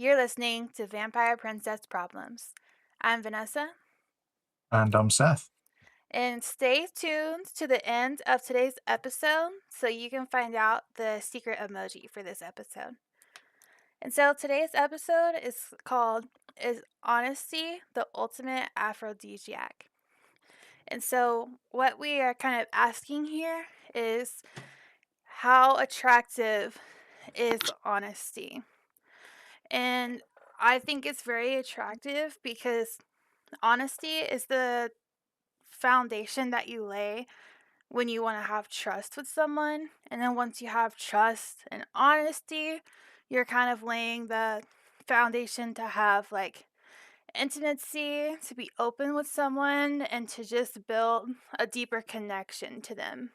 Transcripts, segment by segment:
You're listening to Vampire Princess Problems. I'm Vanessa, And I'm Seth. and stay tuned to the end of today's episode so you can find out the secret emoji for this episode. And so today's episode is called Is Honesty the Ultimate Aphrodisiac? And so what we are kind of asking here is how attractive is honesty? And I think it's very attractive because honesty is the foundation that you lay when you want to have trust with someone. And then once you have trust and honesty, you're kind of laying the foundation to have like intimacy, to be open with someone, and to just build a deeper connection to them.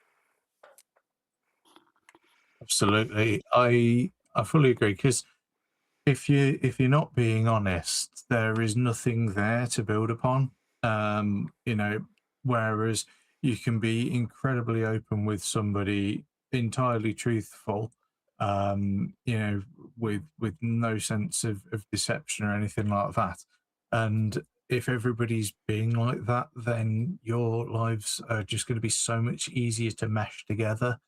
Absolutely. I fully agree because if you're not being honest, there is nothing there to build upon. Whereas you can be incredibly open with somebody, entirely truthful, you know, with no sense of deception or anything like that. And if everybody's being like that, then your lives are just going to be so much easier to mesh together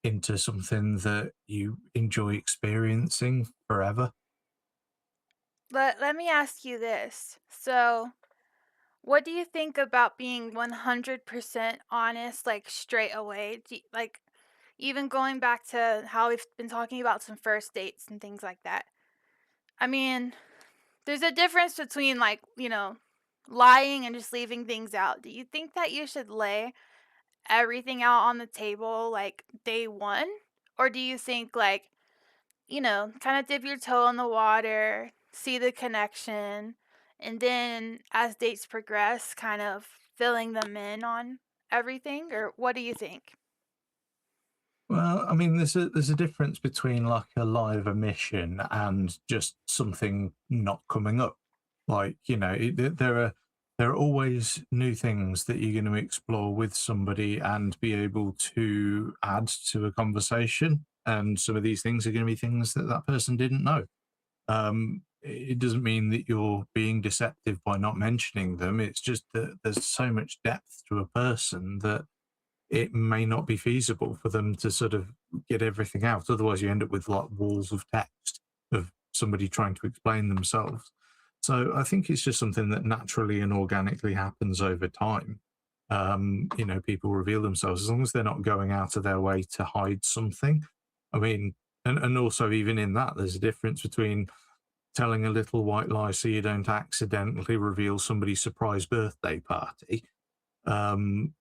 into something that you enjoy experiencing forever. Let me ask you this. So, what do you think about being 100% honest, like straight away? Like, even going back to how we've been talking about some first dates and things like that. I mean, there's a difference between, like, lying and just leaving things out. Do you think that you should lay everything out on the table, like, day one? Or do you think, like, kind of dip your toe in the water, see the connection, and then as dates progress, kind of filling them in on everything? Or what do you think? Well, I mean, there's a difference between like a live emission and just something not coming up. Like there are always new things that you're going to explore with somebody and be able to add to a conversation. And some of these things are going to be things that that person didn't know. It doesn't mean that you're being deceptive by not mentioning them. It's just that there's so much depth to a person that it may not be feasible for them to sort of get everything out. Otherwise, you end up with like walls of text of somebody trying to explain themselves. So I think it's just something that naturally and organically happens over time. People reveal themselves as long as they're not going out of their way to hide something. I mean, and also even in that, there's a difference between telling a little white lie so you don't accidentally reveal somebody's surprise birthday party and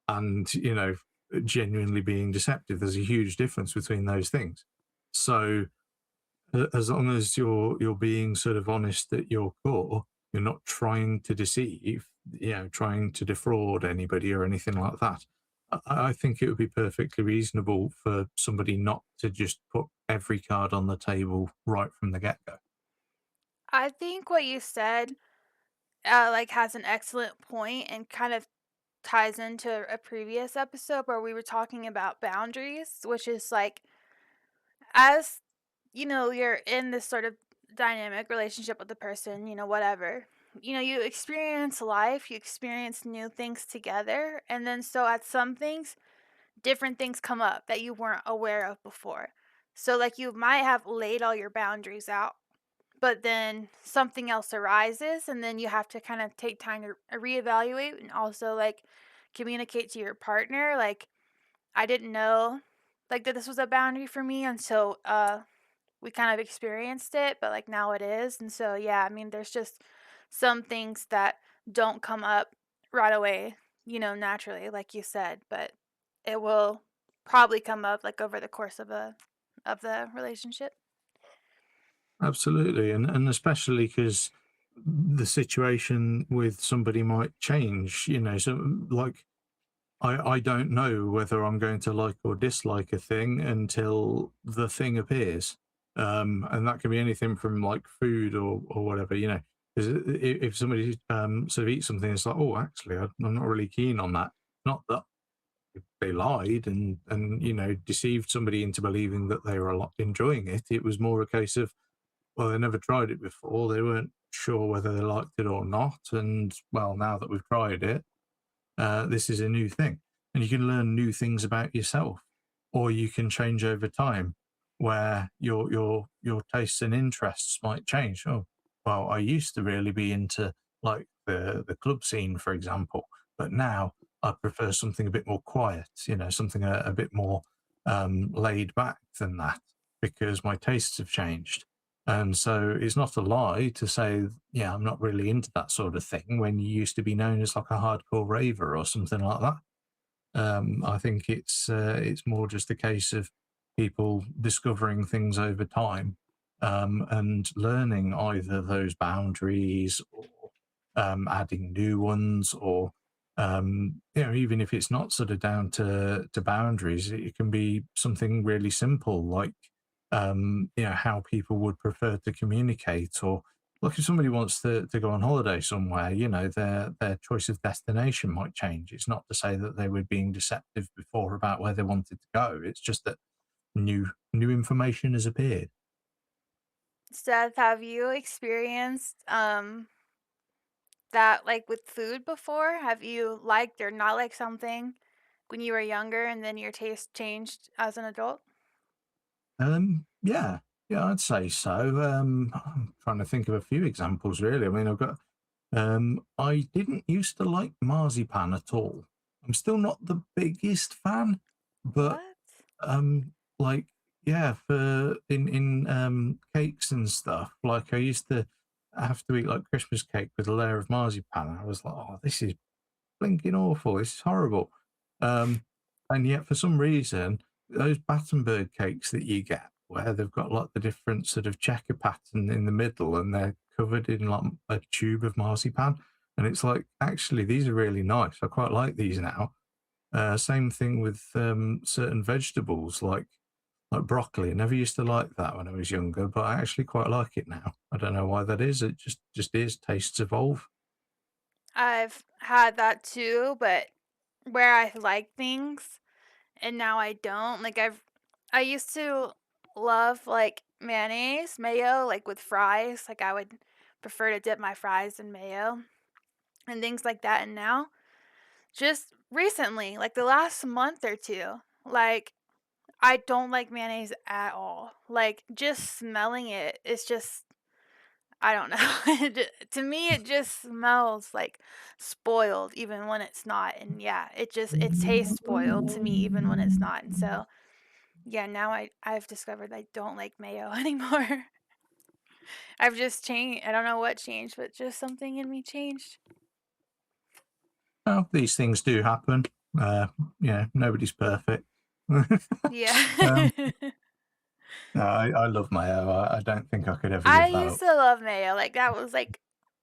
genuinely being deceptive. There's a huge difference between those things. So as long as you're being sort of honest at your core, you're not trying to deceive, trying to defraud anybody or anything like that. I think it would be perfectly reasonable for somebody not to just put every card on the table right from the get go. I think what you said, like, has an excellent point and kind of ties into a previous episode where we were talking about boundaries, which is like, as you're in this sort of dynamic relationship with the person, whatever. You experience life, you experience new things together, and then so at some things, different things come up that you weren't aware of before. So, like, you might have laid all your boundaries out, but then something else arises, and then you have to kind of take time to reevaluate and also, like, communicate to your partner, like, I didn't know, like, that this was a boundary for me until we kind of experienced it, but like now it is. And so, yeah, I mean, there's just some things that don't come up right away, naturally, like you said, but it will probably come up like over the course of the relationship. Absolutely, and especially because the situation with somebody might change. So like I don't know whether I'm going to like or dislike a thing until the thing appears, and that can be anything from like food or whatever. Because if somebody sort of eats something, it's like, oh, actually, I'm not really keen on that. Not that they lied and deceived somebody into believing that they were enjoying it. It was more a case of, well, they never tried it before. They weren't sure whether they liked it or not. And well, now that we've tried it, this is a new thing. And you can learn new things about yourself, or you can change over time where your tastes and interests might change. Oh, well, I used to really be into like the club scene, for example, but now I prefer something a bit more quiet, something a bit more laid back than that because my tastes have changed. And so it's not a lie to say, yeah, I'm not really into that sort of thing when you used to be known as like a hardcore raver or something like that. I think it's more just a case of people discovering things over time and learning either those boundaries or adding new ones, or even if it's not sort of down to boundaries, it can be something really simple like how people would prefer to communicate, or look, if somebody wants to go on holiday somewhere, their choice of destination might change. It's not to say that they were being deceptive before about where they wanted to go. It's just that new information has appeared. Seth, have you experienced that like with food before? Have you liked or not liked something when you were younger and then your taste changed as an adult? Yeah, yeah, I'd say so. I'm trying to think of a few examples, really. I mean, I didn't used to like marzipan at all. I'm still not the biggest fan, but What? like, yeah, for in cakes and stuff, like I used to have to eat like Christmas cake with a layer of marzipan. I was like, oh, this is blinking awful. This is horrible. Um, and yet, for some reason, those Battenberg cakes that you get, where they've got like the different sort of checker pattern in the middle, and they're covered in like a tube of marzipan, and it's like, actually, these are really nice. I quite like these now. Same thing with certain vegetables, like broccoli. I never used to like that when I was younger, but I actually quite like it now. I don't know why that is. It just is. Tastes evolve. I've had that too, but where I like things and now I don't. I used to love like mayonnaise, mayo, like with fries. Like I would prefer to dip my fries in mayo and things like that. And now, just recently, like the last month or two, like I don't like mayonnaise at all. Like just smelling it, it's just I don't know. To me, it just smells like spoiled, even when it's not. And yeah, it tastes spoiled to me, even when it's not. And so yeah, now I've discovered I don't like mayo anymore. I've just changed. I don't know what changed, but just something in me changed. Well, these things do happen. Uh, nobody's perfect. um, Yeah. no, I love mayo. I don't think I could ever I give that used up. to love mayo. Like that was like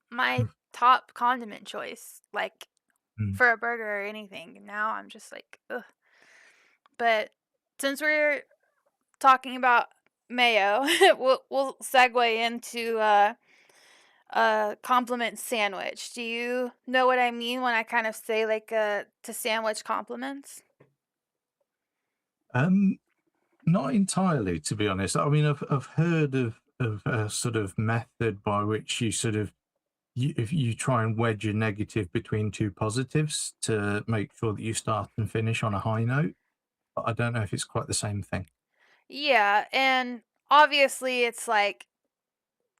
my top condiment choice, like Mm. for a burger or anything. Now I'm just like, ugh. But since we're talking about mayo, we'll segue into a compliment sandwich. Do you know what I mean when I kind of say like to sandwich compliments? Um, Not entirely, to be honest. I mean, I've heard of a sort of method by which you sort of if you try and wedge a negative between two positives to make sure that you start and finish on a high note. But I don't know if it's quite the same thing. Yeah, and obviously it's like,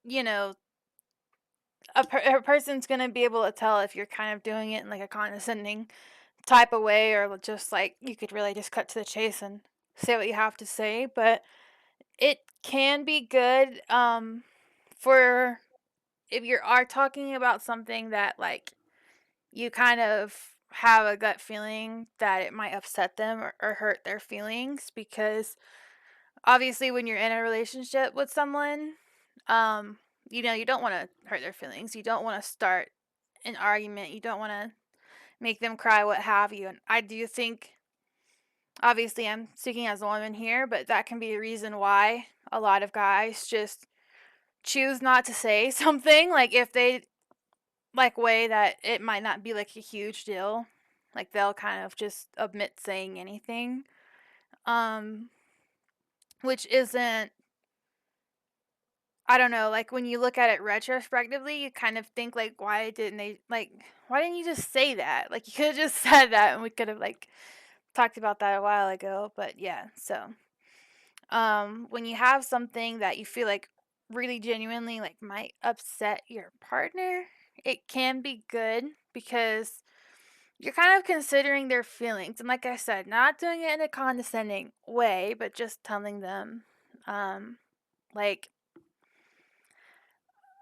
you know, a person's going to be able to tell if you're kind of doing it in like a condescending type of way or just like you could really just cut to the chase and say what you have to say, but it can be good for if you are talking about something that like you kind of have a gut feeling that it might upset them or hurt their feelings because obviously when you're in a relationship with someone, um, you don't want to hurt their feelings. You don't want to start an argument. You don't want to make them cry, what have you. And I do think, obviously, I'm speaking as a woman here, but that can be a reason why a lot of guys just choose not to say something. Like if they like way that it might not be like a huge deal, like they'll kind of just omit saying anything. Um, which isn't I don't know, like, when you look at it retrospectively, you kind of think, like, why didn't you just say that? Like, you could've just said that, and we could've, like, talked about that a while ago, but yeah, so, when you have something that you feel like really genuinely, like, might upset your partner, it can be good because you're kind of considering their feelings, and like I said, not doing it in a condescending way, but just telling them, like,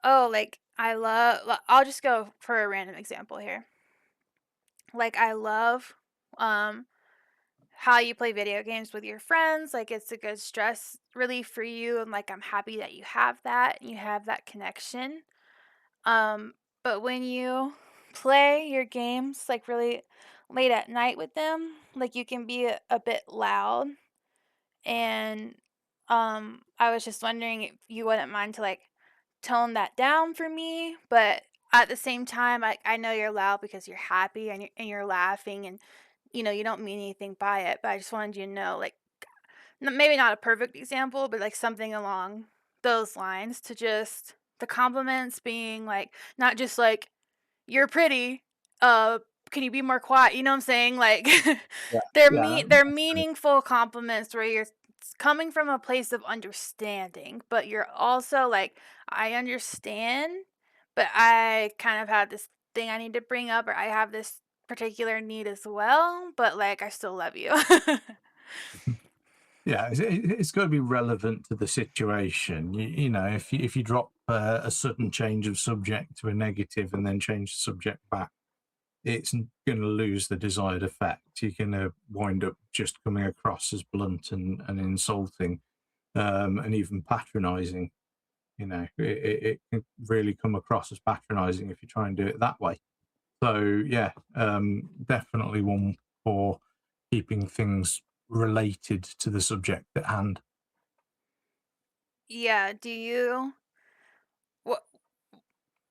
"Oh, like, I'll just go for a random example here. Like, I love, um, how you play video games with your friends, like, it's a good stress relief for you, and, like, I'm happy that and you have that connection. Um, but when you play your games, like, really late at night with them, like, you can be a bit loud, and, I was just wondering if you wouldn't mind to, like, tone that down for me, but at the same time, I know you're loud because you're happy and you're laughing and, you don't mean anything by it, but I just wanted you to know, like, maybe not a perfect example, but, like, something along those lines to just the compliments being, like, not just, like, "You're pretty, can you be more quiet?" You know what I'm saying? Like, Yeah, yeah, they're that's true. meaningful compliments where you're coming from a place of understanding, but you're also like, "I understand, but I kind of have this thing I need to bring up, or I have this particular need as well, but, like, I still love you." Yeah, it's got to be relevant to the situation. You know, if you drop a sudden change of subject to a negative and then change the subject back, it's going to lose the desired effect. You're going to wind up just coming across as blunt and insulting, and even patronising. You know, it can really come across as patronising if you try and do it that way. So yeah, definitely one for keeping things related to the subject at hand. Yeah, what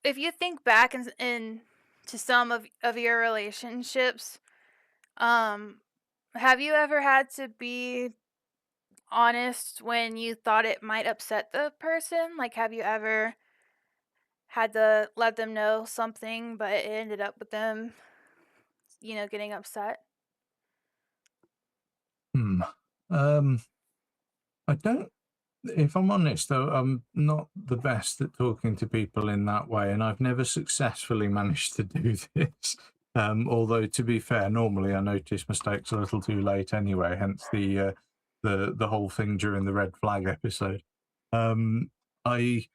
if you think back in to some of your relationships, um, have you ever had to be honest when you thought it might upset the person? Like, have you ever had to let them know something, but it ended up with them, getting upset? Hmm. Um, I don't. If I'm honest, though, I'm not the best at talking to people in that way, and I've never successfully managed to do this. Although, to be fair, normally I notice mistakes a little too late anyway. Hence the whole thing during the red flag episode. Um, I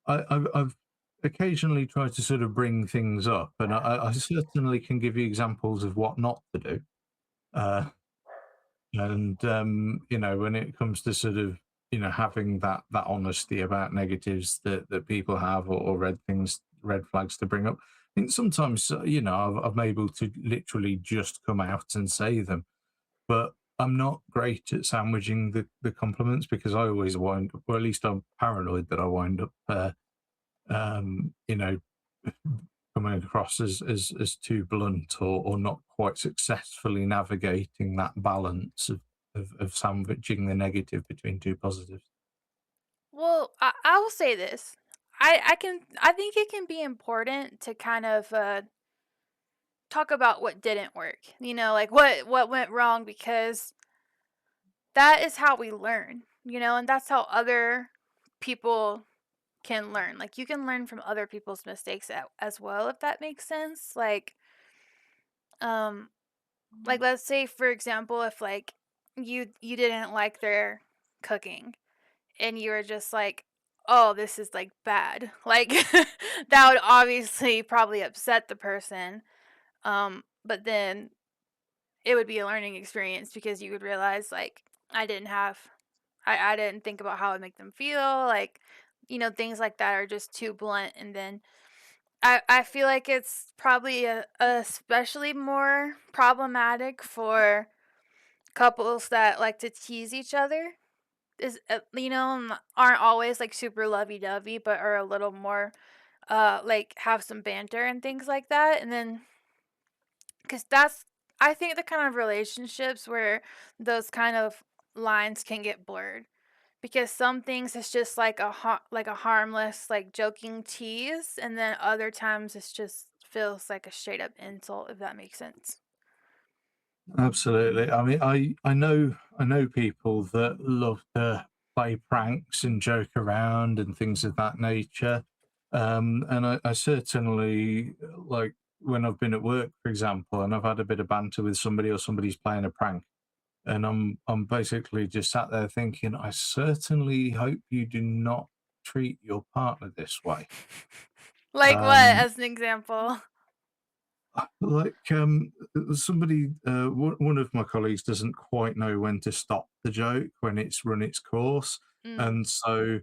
I've occasionally tried to sort of bring things up, and I certainly can give you examples of what not to do. Uh, and you know, when it comes to sort of having that honesty about negatives that people have, or red flags to bring up, I think sometimes I'm able to literally just come out and say them, but I'm not great at sandwiching the compliments because I always wind up, or at least I'm paranoid that I wind up you know coming across as too blunt, or not quite successfully navigating that balance of sandwiching the negative between two positives. Well, I will say this. I think it can be important to kind of talk about what didn't work. Like what went wrong because that is how we learn, and that's how other people can learn. Like, you can learn from other people's mistakes as well, if that makes sense. Um, like, let's say, for example, if, like, you didn't like their cooking and you were just like, "Oh, this is, like, bad." Like, that would obviously probably upset the person, but then it would be a learning experience because you would realize, like, I didn't think about how it would make them feel, like, things like that are just too blunt, and then I feel like it's probably especially more problematic for couples that like to tease each other, aren't always, like, super lovey-dovey, but are a little more, like, have some banter and things like that, and then because that's I think the kind of relationships where those kind of lines can get blurred. because some things it's just like like a harmless, like, joking tease, and then other times it's just feels like a straight up insult, if that makes sense. Absolutely. I mean, I know people that love to play pranks and joke around and things of that nature. And I certainly like when I've been at work, for example, and I've had a bit of banter with somebody or somebody's playing a prank, and I'm basically just sat there thinking, I certainly hope you do not treat your partner this way. Like what, Um, as an example? like somebody one of my colleagues doesn't quite know when to stop the joke when it's run its course, Mm. and so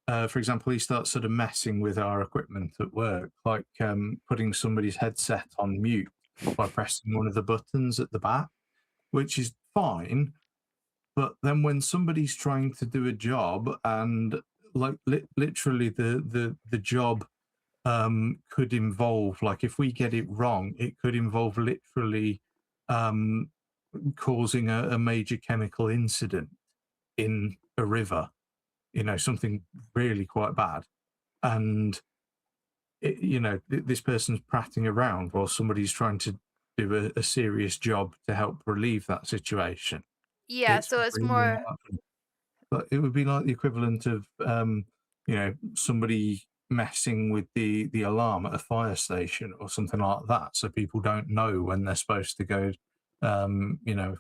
for example, he starts sort of messing with our equipment at work, like putting somebody's headset on mute by pressing one of the buttons at the back, which is fine. But then when somebody's trying to do a job and like literally the job could involve, like, if we get it wrong, it could involve literally um, causing a major chemical incident in a river, something really quite bad. And, this person's prattling around while somebody's trying to do a serious job to help relieve that situation. Yeah, It's so it's really more. not. But it would be like the equivalent of, somebody messing with the alarm at a fire station or something like that, so people don't know when they're supposed to go, and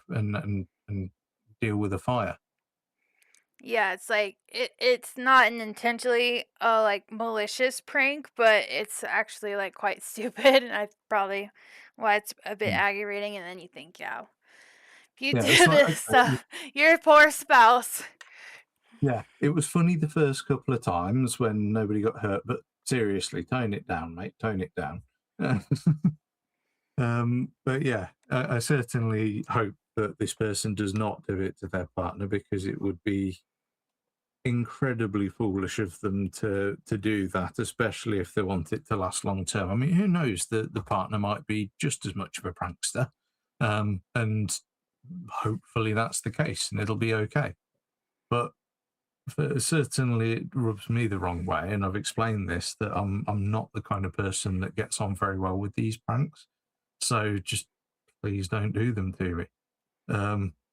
deal with a fire. Yeah, it's like it's not an intentionally, like, malicious prank, but it's actually, like, quite stupid, and I probably why it's a bit Mm. aggravating, and then you think, "Yeah, if you Yeah, it's do like, this okay, stuff, your poor spouse." yeah, it was funny the first couple of times when nobody got hurt, but seriously, tone it down, mate, tone it down. But yeah, I certainly hope that this person does not do it to their partner, because it would be incredibly foolish of them to do that, especially if they want it to last long term. I mean, who knows? The partner might be just as much of a prankster, and hopefully that's the case, and it'll be okay. But certainly, it rubs me the wrong way, and I've explained this, that I'm not the kind of person that gets on very well with these pranks. So just please don't do them to me.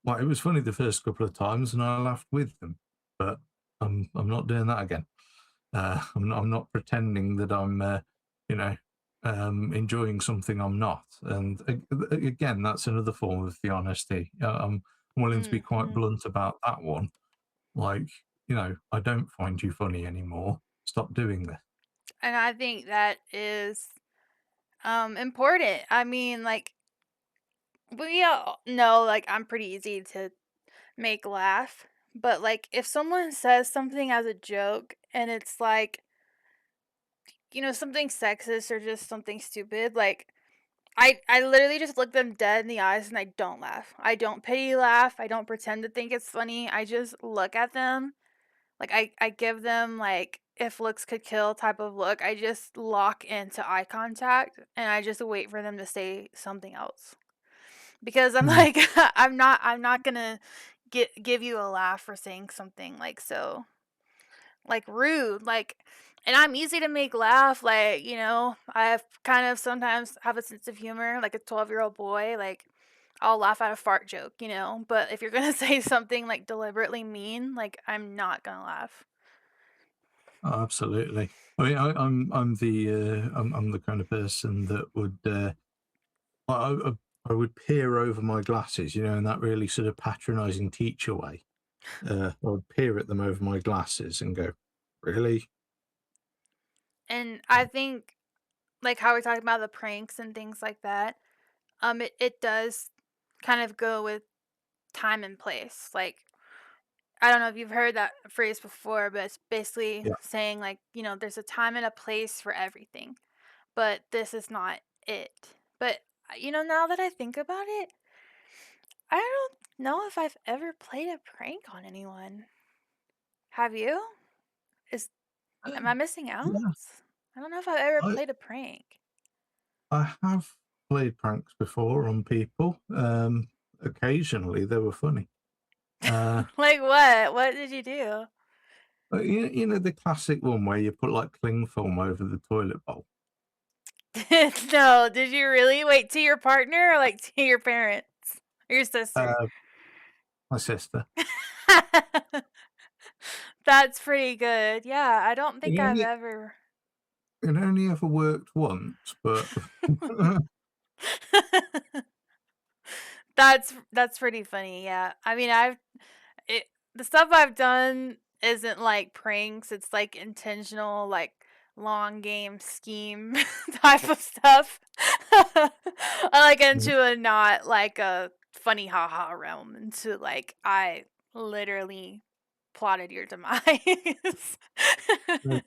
Like, it was funny the first couple of times, and I laughed with them, but I'm not doing that again. I'm not pretending that I'm, you know, enjoying something I'm not. And again, that's another form of the honesty. I'm willing to be quite Mhm. blunt about that one. Like, I don't find you funny anymore. Stop doing this. And I think that is, important. I mean, like, we all know, like, I'm pretty easy to make laugh, but, like, if someone says something as a joke and it's, like, something sexist or just something stupid, like, I literally just look them dead in the eyes and I don't laugh. I don't pity laugh, I don't pretend to think it's funny, I just look at them, like, I give them, like, if looks could kill type of look, I just lock into eye contact, and I just wait for them to say something else. Because I'm Mm. like, I'm not gonna give you a laugh for saying something, like, so, like, rude, like, and I'm easy to make laugh, like, I've kind of sometimes have a sense of humor, like a 12-year-old boy, like, I'll laugh at a fart joke, but if you're gonna say something, like, deliberately mean, like, I'm not gonna laugh. Oh, absolutely. I mean, I'm the kind of person that would I would peer over my glasses, in that really sort of patronising teacher way. I would peer at them over my glasses and go, "Really?" And I think, like, how we're talking about the pranks and things like that, it does kind of go with time and place, like, I don't know if you've heard that phrase before, but it's basically Yeah. saying, like, there's a time and a place for everything, but this is not it. But, now that I think about it, I don't know if I've ever played a prank on anyone. Have you? Is Am I missing out? Yeah, I don't know if I've ever I played a prank. I have played pranks before on people. Occasionally they were funny. Uh, Like what? What did you do? you know the classic one where you put like cling film over the toilet bowl. No, did you really? Wait, to your partner or, like, to your parents? Or your sister? Uh, my sister. That's pretty good. Yeah, I don't It think I've only ever it only ever worked once, but That's pretty funny, yeah. I mean, it the stuff I've done isn't like pranks, it's like intentional, like long game scheme type of stuff. I like into a not like a funny haha realm, into like I literally plotted your demise. okay,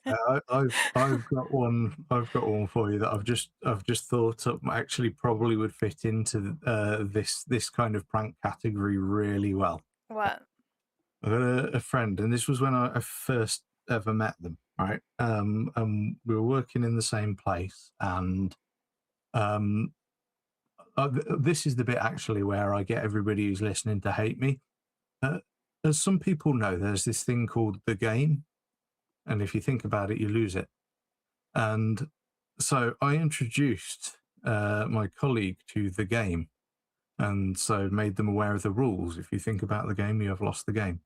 I've got one for you that I've just thought up actually probably would fit into this kind of prank category really well. What? I got a friend, and this was when I first ever met them, right? And we were working in the same place, and um, this is the bit actually where I get everybody who's listening to hate me. Uh, as some people know, there's this thing called the game, and if you think about it, you lose it. And so I introduced my colleague to the game, and so made them aware of the rules. If you think about the game, you have lost the game.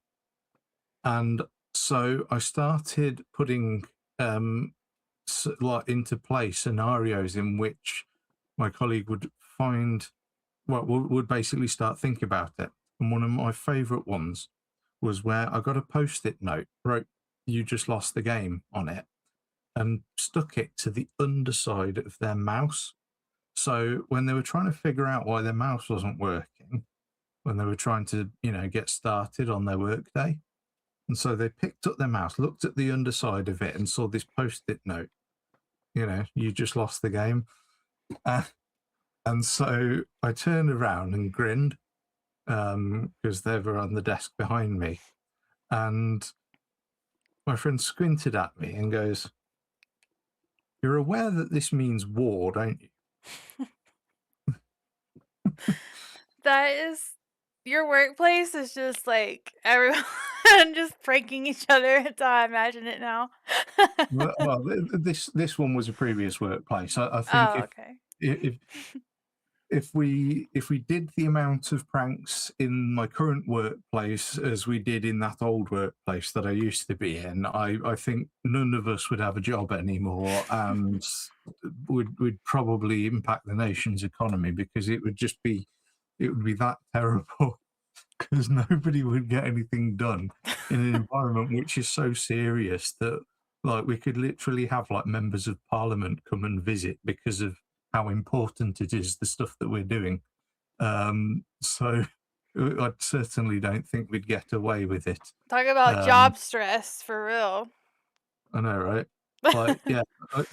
And so I started putting like into play scenarios in which my colleague would find well would basically start thinking about it. And one of my favorite ones was where I got a post-it note, wrote "You just lost the game" on it, and stuck it to the underside of their mouse. So when they were trying to figure out why their mouse wasn't working, when they were trying to, get started on their workday, and so they picked up their mouse, looked at the underside of it, and saw this post-it note. You just lost the game. Uh, and so I turned around and grinned because they were on the desk behind me. And my friend squinted at me and goes, "You're aware that this means war, don't you?" That is your workplace is just like everyone just pranking each other. That's how I imagine it now. Well, this one was a previous workplace. I think Oh, okay. if if we did the amount of pranks in my current workplace as we did in that old workplace that I used to be in, I think none of us would have a job anymore, and would probably impact the nation's economy because it would be that terrible because nobody would get anything done in an environment which is so serious that like we could literally have like members of parliament come and visit because of how important it is the stuff that we're doing. So I certainly don't think we'd get away with it. Talk about um job stress for real. I know, right? Like, yeah, I,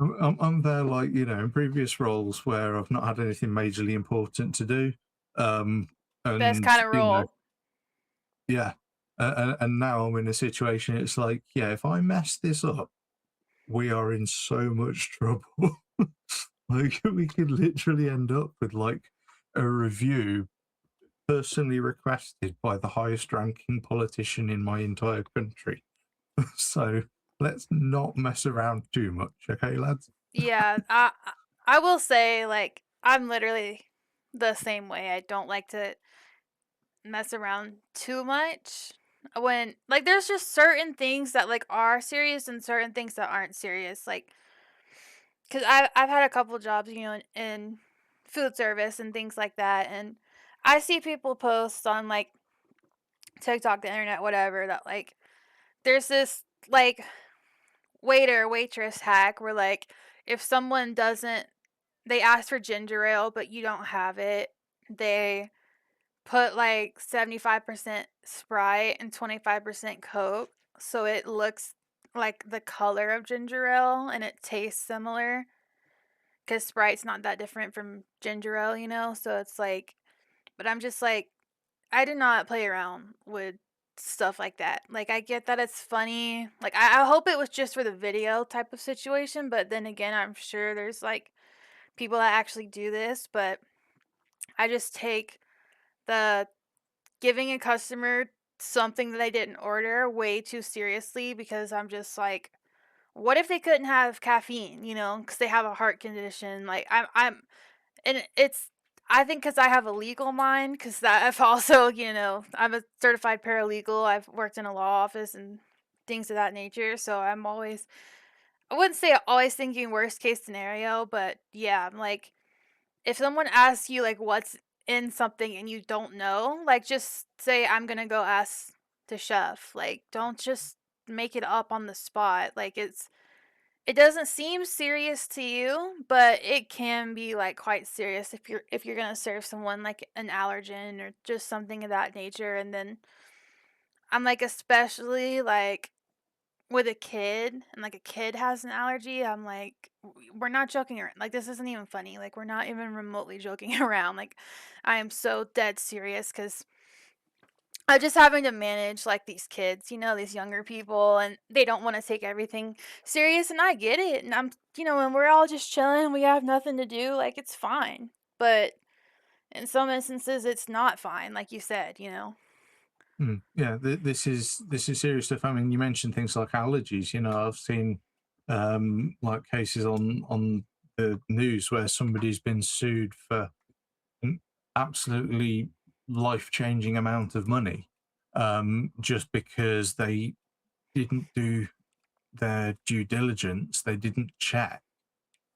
I'm there like, in previous roles where I've not had anything majorly important to do. um Best and kind of role. yeah. And now I'm in a situation, it's like, yeah, if I mess this up, we are in so much trouble. Like, we could literally end up with like a review personally requested by the highest ranking politician in my entire country. So let's not mess around too much, okay, lads? Yeah, I will say like I'm literally the same way. I don't like to mess around too much. When like there's just certain things that like are serious and certain things that aren't serious. Like cuz I've had a couple jobs, in food service and things like that, and I see people post on like TikTok, the internet, whatever, that like there's this like waiter waitress hack where like if someone doesn't they ask for ginger ale but you don't have it, they put like 75% Sprite and 25% Coke so it looks like the color of ginger ale and it tastes similar cuz Sprite's not that different from ginger ale, so it's like but I'm just like I do not play around with stuff like that. Like, I get that it's funny. Like, I hope it was just for the video type of situation, but then again, I'm sure there's like people that actually do this, but I just take the giving a customer something that they didn't order way too seriously because I'm just like, what if they couldn't have caffeine, because they have a heart condition? Like, and it's, I think because I have a legal mind, because I've also, I'm a certified paralegal. I've worked in a law office and things of that nature. So I'm always, I wouldn't say always thinking worst case scenario, but yeah, I'm like, if someone asks you like what's in something and you don't know, like just say I'm gonna go ask the chef. Like don't just make it up on the spot. Like it doesn't seem serious to you, but it can be like quite serious if you're gonna serve someone like an allergen or just something of that nature. And then I'm like especially like with a kid and like a kid has an allergy, I'm like, we're not joking around. Like this isn't even funny. Like we're not even remotely joking around. Like I am so dead serious because I'm just having to manage like these kids, these younger people, and they don't want to take everything serious. And I get it. And and we're all just chilling. We have nothing to do. Like it's fine. But in some instances, it's not fine. Like you said. Yeah, this is serious stuff. I mean, you mentioned things like allergies. I've seen like cases on the news where somebody's been sued for an absolutely life changing amount of money, just because they didn't do their due diligence. They didn't check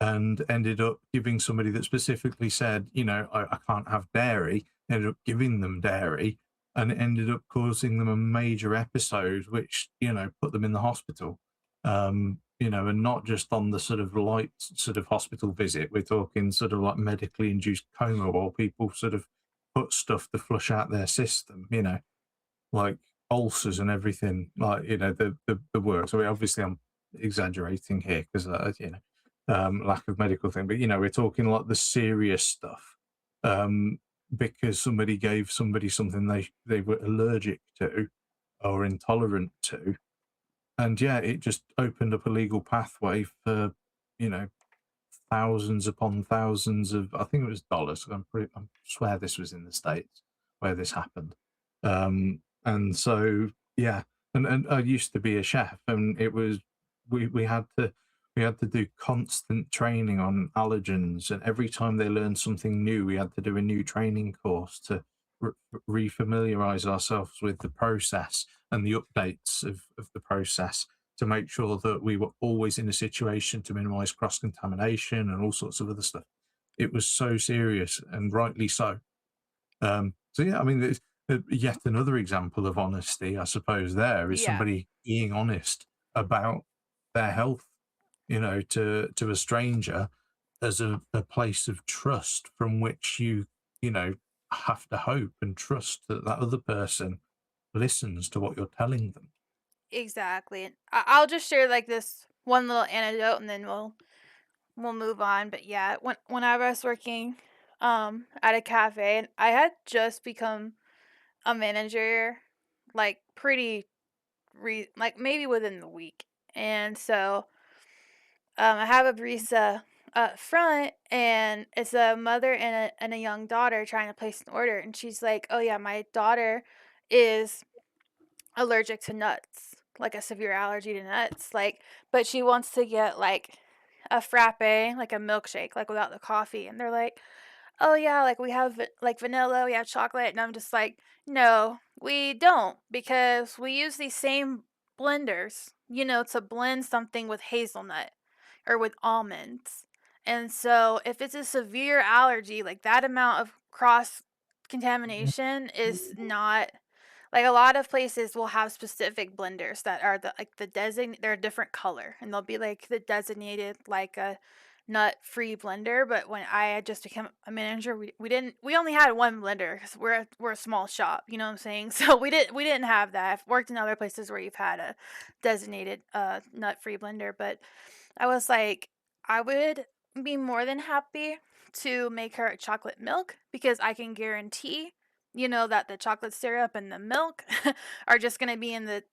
and ended up giving somebody that specifically said, I can't have dairy, ended up giving them dairy, and it ended up causing them a major episode, which, put them in the hospital. And not just on the sort of light sort of hospital visit. We're talking sort of like medically induced coma, while people sort of put stuff to flush out their system, like ulcers and everything, like the works. I mean, obviously, I'm exaggerating here because lack of medical thing, but we're talking like the serious stuff, um, because somebody gave somebody something they were allergic to or intolerant to, and yeah, it just opened up a legal pathway for you know thousands upon thousands of, I think it was dollars. I swear this was in the States where this happened. And so yeah, and I used to be a chef, and it was we had to do constant training on allergens, and every time they learned something new, we had to do a new training course to refamiliarize ourselves with the process and the updates of the process, to make sure that we were always in a situation to minimize cross contamination and all sorts of other stuff. It was so serious, and rightly so. So yeah, I mean, there's yet another example of honesty, I suppose. There is Yeah, somebody being honest about their health, to a stranger, as a place of trust from which you have to hope and trust that that other person listens to what you're telling them. exactly. And I'll just share like this one little anecdote, and then we'll move on. But yeah, when I was working at a cafe, and I had just become a manager like pretty like maybe within the week. And so I have a barista up front, and it's a mother and a young daughter trying to place an order, and she's like, "Oh yeah, my daughter is allergic to nuts, like a severe allergy to nuts, like, but she wants to get like a frappe, like a milkshake, like without the coffee." And they're like, "Oh yeah, like we have like vanilla, we have chocolate." And I'm just like, "No, we don't, because we use these same blenders, to blend something with hazelnut or with almonds. And so if it's a severe allergy, like that amount of cross contamination is not, like a lot of places will have specific blenders that are the they're a different color, and they'll be like the designated like a nut free blender. But when I had just become a manager, we only had one blender because we're a small shop, you know what I'm saying? So we didn't have that. I've worked in other places where you've had a designated nut free blender, but I was like, I would be more than happy to make her a chocolate milk, because I can guarantee, that the chocolate syrup and the milk are just going to be in the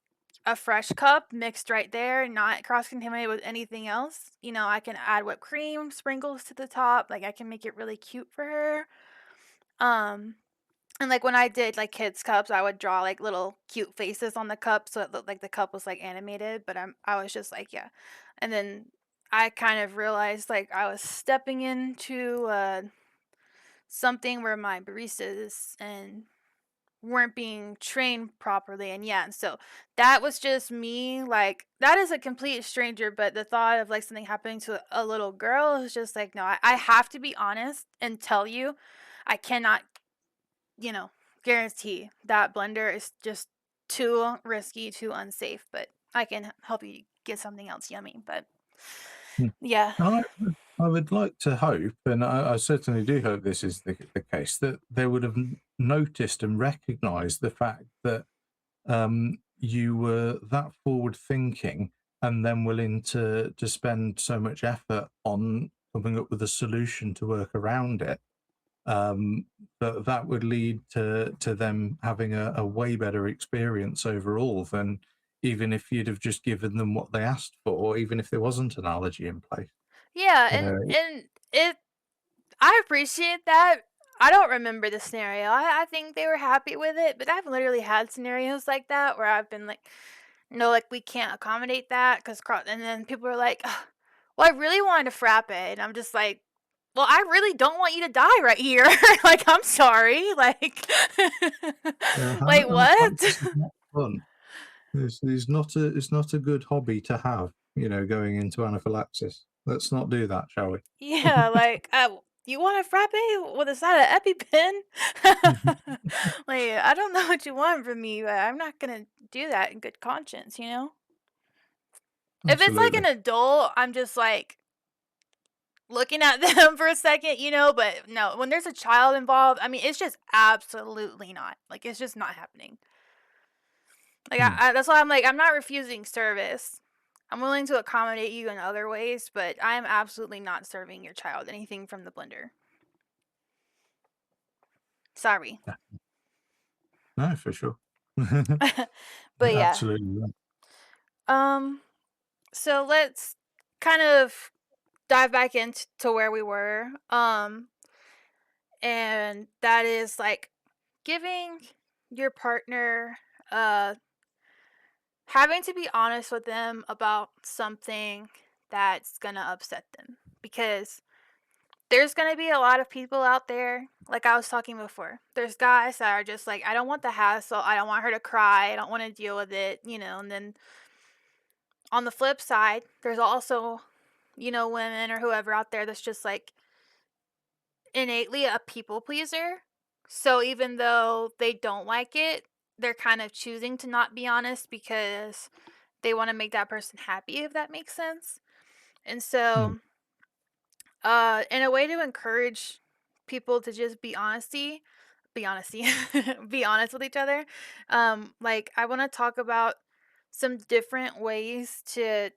a fresh cup mixed right there, not cross contaminated with anything else. I can add whipped cream sprinkles to the top. Like I can make it really cute for her. Um And, like, when I did, like, kids' cups, I would draw, like, little cute faces on the cup so it looked like the cup was, like, animated, but I was just like, "Yeah." And then I kind of realized, like, I was stepping into, something where my baristas and weren't being trained properly, and yeah, and so that was just me, like that is a complete stranger, but the thought of, like, something happening to a little girl is just like, "No, I have to be honest and tell you, I cannot, you know, guarantee that blender is just too risky, too unsafe, but I can help you get something else yummy." But Mm. yeah. I would like to hope, and I certainly do hope this is the case, that they would have noticed and recognised the fact that you were that forward thinking and then willing to spend so much effort on coming up with a solution to work around it. Um, but that would lead to them having a way better experience overall than even if you'd have just given them what they asked for, even if there wasn't an allergy in place. Yeah, You know, and it I appreciate that. I don't remember the scenario. I think they were happy with it, but I've literally had scenarios like that where I've been like, "No, like, we can't accommodate that 'cause and then people are like, "Ugh, well, I really wanted a frappe," and I'm just like, "Well, I really don't want you to die right here." Like, I'm sorry, like like, what? Anaphylaxis is not fun. It's not a good hobby to have, you know, going into anaphylaxis. Let's not do that, shall we? Yeah, like, "You want a frappe with a side of EpiPen?" Like, I don't know what you want from me, but I'm not gonna do that in good conscience, you know? If it's like an Absolutely. adult, I'm just, like, looking at them for a second, you know, but no, when there's a child involved, I mean, it's just absolutely not. Like, it's just not happening. Like, Hmm. that's why I'm like, I'm not refusing service. I'm willing to accommodate you in other ways, but I am absolutely not serving your child anything from the blender. Sorry. Yeah. No, for sure. But yeah. Absolutely right. Um, so let's kind of dive back into where we were. And that is like giving your partner having to be honest with them about something that's gonna upset them. Because there's gonna be a lot of people out there, like I was talking before. There's guys that are just like, I don't want the hassle, I don't want her to cry, I don't want to deal with it, you know, and then on the flip side, there's also, you know, women or whoever out there that's just like innately a people pleaser. So even though they don't like it, they're kind of choosing to not be honest because they want to make that person happy, if that makes sense. And Mm. so, in a way to encourage people to just be honesty, be honest with each other. Like I want to talk about some different ways to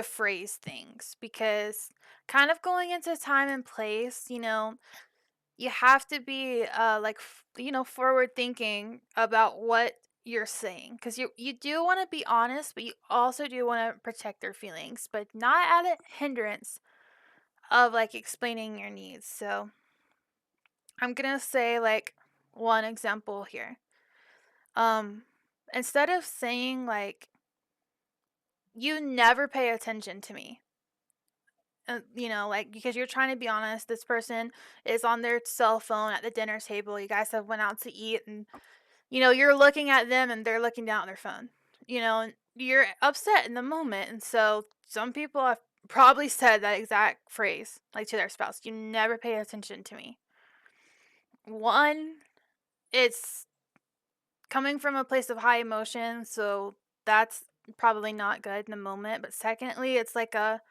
phrase things because kind of going into time and place, you know, you have to be like you know, forward thinking about what you're saying because you do want to be honest, but you also do want to protect their feelings, but not at a hindrance of like explaining your needs. So I'm gonna say like one example here. Um, instead of saying like you never pay attention to me, you know, like because you're trying to be honest, this person is on their cell phone at the dinner table. You guys have went out to eat, and you know you're looking at them, and they're looking down at their phone. You know, and you're upset in the moment, and so some people have probably said that exact phrase like to their spouse. You never pay attention to me. One, it's coming from a place of high emotion, so that's probably not good in the moment. But secondly, it's like a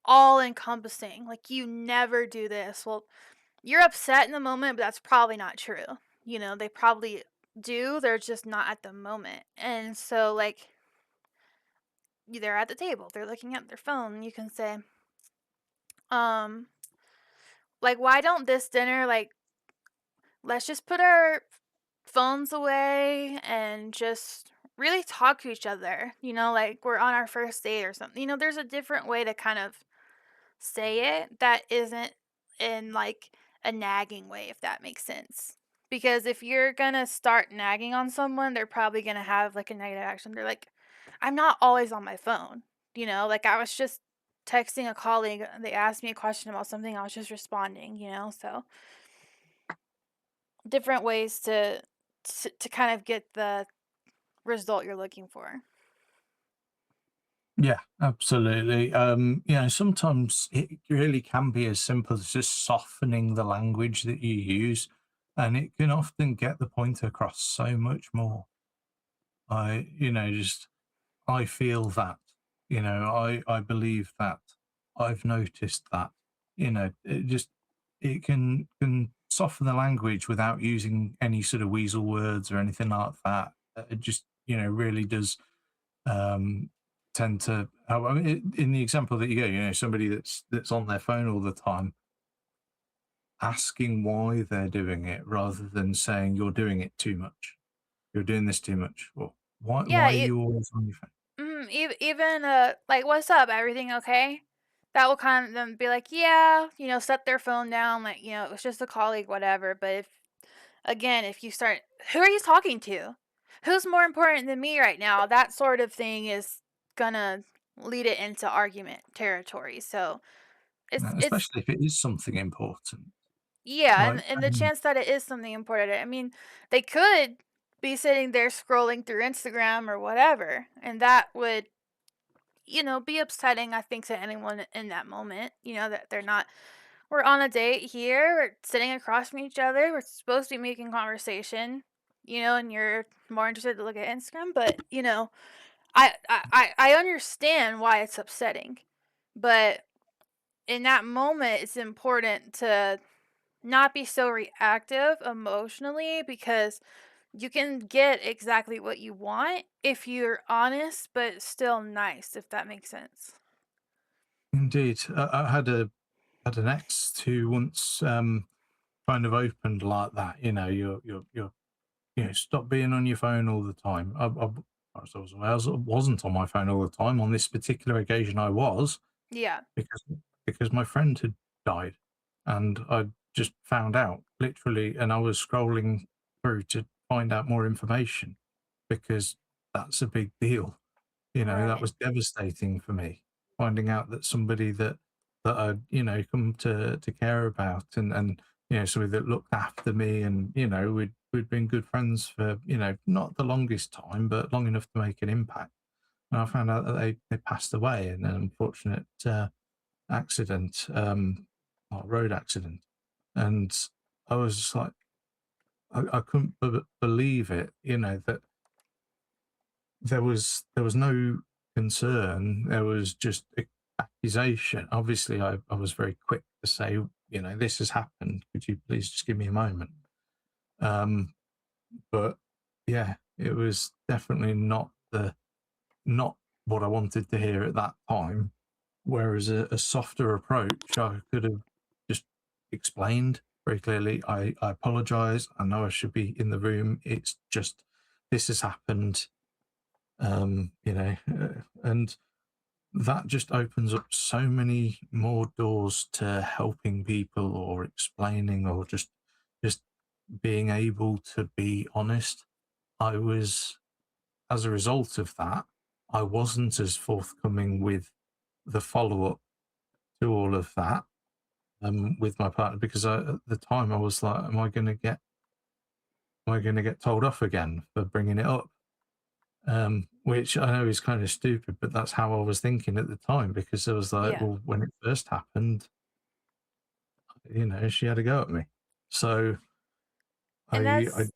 all encompassing. Like you never do this. Well, you're upset in the moment, but that's probably not true. You know, they probably do. They're just not at the moment. And so like they're at the table, they're looking at their phone. You can say, um, like, why don't this dinner like let's just put our phones away and just really talk to each other, you know, like we're on our first date or something. You know, there's a different way to kind of say it that isn't in like a nagging way, if that makes sense. Because if you're gonna start nagging on someone, they're probably gonna have, like, a negative action. They're like, "I'm not always on my phone," like, I was just texting a colleague, they asked me a question about something, I was just responding, so different ways to kind of get the result you're looking for. Yeah, absolutely. Sometimes it really can be as simple as just softening the language that you use, and it can often get the point across so much more. Just I feel that, I believe that, I've noticed that, it can soften the language without using any sort of weasel words or anything like that. It just, really does um, tend to. I mean, in the example that you go, somebody that's on their phone all the time, asking why they're doing it rather than saying you're doing it too much. You're doing this too much. Well, Yeah, why are you always on your phone? even, like, "What's up? Everything okay?" That will kind of them be like, "Yeah," set their phone down, like, "It was just a colleague, whatever," but if you start, "Who are you talking to? Who's more important than me right now?" That sort of thing is gonna lead it into argument territory, so it's Especially if it is something important. yeah, and Like, and the chance that it is something important, I mean, they could be sitting there scrolling through Instagram or whatever, and that would be upsetting, I think, to anyone in that moment, that they're not, we're on a date here, we're sitting across from each other, we're supposed to be making conversation, and you're more interested to look at Instagram, but, I understand why it's upsetting, but in that moment, it's important to not be so reactive emotionally because you can get exactly what you want if you're honest, but still nice, if that makes sense. indeed, I had an ex who once kind of opened like that. Stop being on your phone all the time. I wasn't on my phone all the time. On this particular occasion, I was Yeah, because my friend had died, and I just found out literally, and I was scrolling through to find out more information because that's a big deal. That right. was devastating for me, finding out that somebody that I'd, come to care about, and somebody that looked after me, and we'd been good friends for, not the longest time, but long enough to make an impact. And I found out that they passed away in an unfortunate accident, or road accident. And I was just like, I couldn't believe it, that there was no concern. There was just accusation. Obviously, I was very quick to say, this has happened. Could you please just give me a moment? Um, but yeah, it was definitely not what I wanted to hear at that time. Whereas a softer approach, I could have just explained very clearly. I apologize. I know I should be in the room. It's just this has happened. And that just opens up so many more doors to helping people or explaining or just being able to be honest. I was As a result of that, I wasn't as forthcoming with the follow up to all of that with my partner because at the time I was like, am I going to get told off again for bringing it up? Which I know is kind of stupid, but that's how I was thinking at the time because I was like, Yeah. well, when it first happened, she had a go at me. So And I that's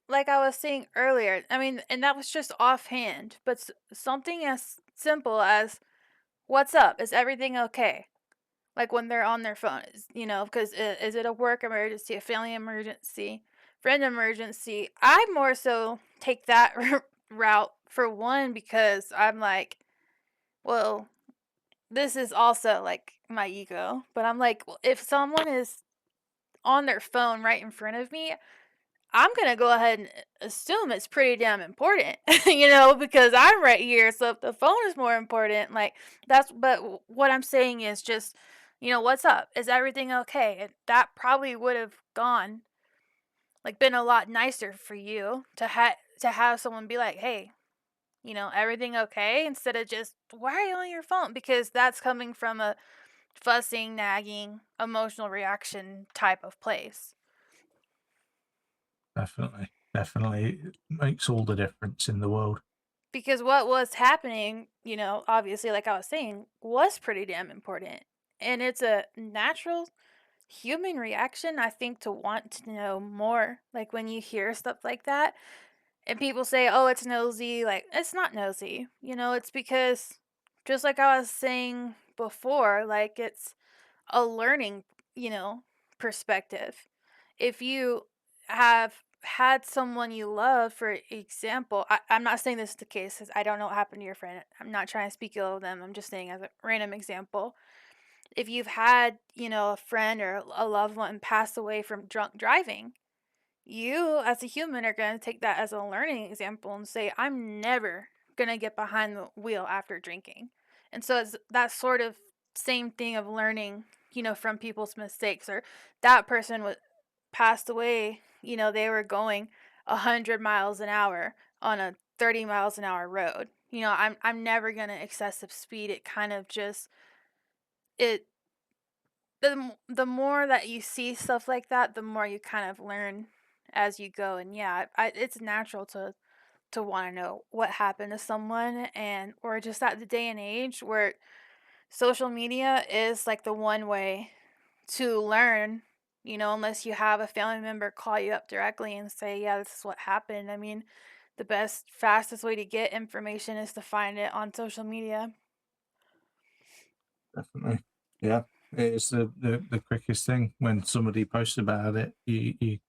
like I was saying earlier. I mean, and that was just offhand, but something as simple as "What's up? Is everything okay?" Like when they're on their phone, because is it a work emergency, a family emergency, friend emergency? I more so take that route for one because I'm like, well, this is also like my ego, but I'm like, well, if someone is on their phone right in front of me, I'm gonna go ahead and assume it's pretty damn important, because I'm right here. So if the phone is more important, like but what I'm saying is just, what's up? Is everything okay? And that probably would have gone like been a lot nicer for you to have someone be like, "Hey, everything okay?" instead of just, "Why are you on your phone?" Because that's coming from a fussing, nagging, emotional reaction type of place. Definitely, definitely, it makes all the difference in the world. Because what was happening, obviously, like I was saying, was pretty damn important. And it's a natural human reaction, I think, to want to know more. Like when you hear stuff like that, and people say, "Oh, it's nosy." Like, it's not nosy. It's because, just like I was saying before, like it's a learning, you know, perspective. If you have had someone you love, for example, I'm not saying this is the case because I don't know what happened to your friend. I'm not trying to speak ill of them. I'm just saying as a random example. If you've had, a friend or a loved one pass away from drunk driving, you as a human are going to take that as a learning example and say, I'm never going to get behind the wheel after drinking. And so it's that sort of same thing of learning, from people's mistakes. Or that person was passed away, they were going 100 miles an hour on a 30 miles an hour road. I'm never going to excessive speed. It kind of just, it, the more that you see stuff like that, the more you kind of learn as you go. And yeah, it's natural to want to know what happened to someone, and or just at the day and age where social media is like the one way to learn. Unless you have a family member call you up directly and say, "Yeah, this is what happened." I mean, the best, fastest way to get information is to find it on social media. Definitely. Yeah. It's the quickest thing when somebody posts about it, you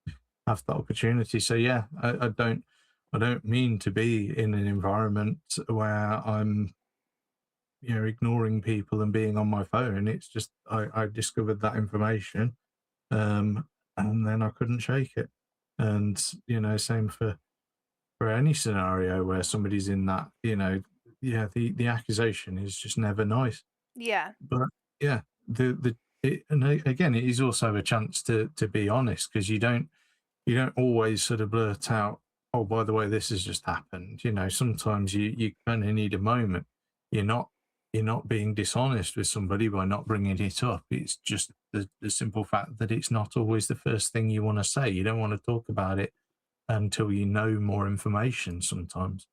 have the opportunity. So yeah, I don't mean to be in an environment where I'm ignoring people and being on my phone. It's just I discovered that information, and then I couldn't shake it. And same for any scenario where somebody's in that, yeah, the accusation is just never nice. Yeah. But yeah, again, it is also a chance to be honest, because you don't always sort of blurt out, "Oh, by the way, this has just happened." Sometimes you kind of need a moment. You're not you're not being dishonest with somebody by not bringing it up. It's just the simple fact that it's not always the first thing you want to say. You don't want to talk about it until you know more information. Sometimes.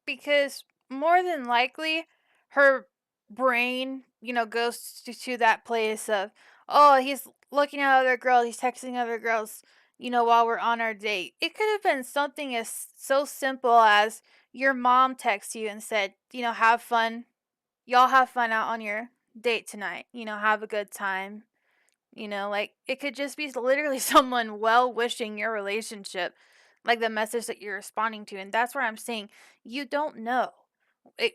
Because more than likely, her brain, goes to that place of, oh, he's looking at other girls, he's texting other girls, while we're on our date. It could have been something as so simple as your mom texts you and said, have fun. Y'all have fun out on your date tonight. Have a good time. Like it could just be literally someone well wishing your relationship, like the message that you're responding to. And that's where I'm saying you don't know.